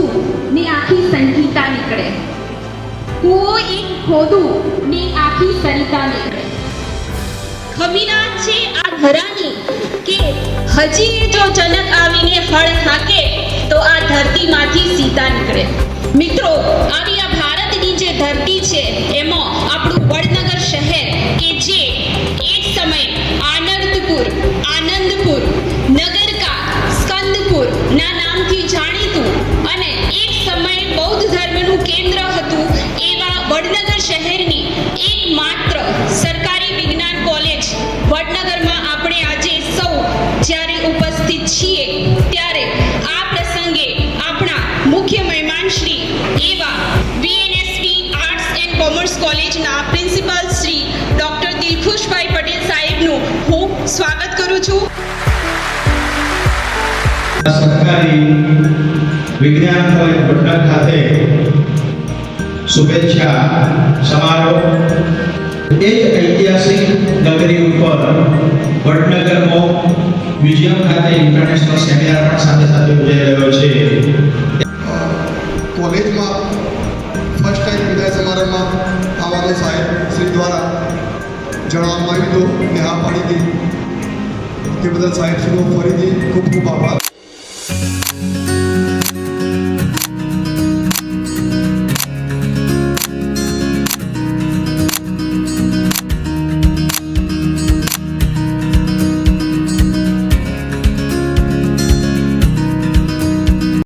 પૂછું ને આખી સંગીતા નીકળે, કૂવો એક ખોદું ને આખી સરિતા નીકળે. ખમીના છે આ ધરાની કે હજી જો જનક આવીને હળ હાકે તો આ ધરતીમાંથી સીતા નીકળે. મિત્રો, આવી આ ભારતની જે ધરતી છે એમાં આપણું વડનગર શહેર કે જે એક સમય આનંદપુર, નગરકા, સ્કંદપુર ના નામથી જાણીતું અને એક સમય બૌદ્ધ ધર્મનું કેન્દ્ર હતું એવા વડનગર શહેરની એકમાત્ર સરકારી વિજ્ઞાન કોલેજ વડનગરમાં આપણે આજે સૌ જ્યારે ઉપસ્થિત છીએ ત્યારે આ પ્રસંગે આપણા મુખ્ય મહેમાન શ્રી એવા વીએનએસવી આર્ટ્સ એન્ડ કોમર્સ કોલેજના પ્રિન્સિપાલ શ્રી ડોક્ટર દિલખુશભાઈ પટેલ સાહેબનું હું સ્વાગત કરું છું. સરકારી વિજ્ઞાન કોલેજ વડનગર ખાતે શુભેચ્છા સમારોહ એ જ ઐતિહાસિક નગરી ઉપર વડનગરમાં મ્યુઝિયમ ખાતે ઇન્ટરનેશનલ સેમિનાર પણ સાથે સાથે યોજાઈ રહ્યો છે. કોલેજમાં ફર્સ્ટ ટાઈમ વિદાય સમારંભમાં આવવાનો સાહેબ શ્રી દ્વારા જણાવવામાં આવ્યું હતું ને હા પાડી હતી તે બદલ સાહેબ શ્રીનો ફરીથી ખૂબ ખૂબ આભાર.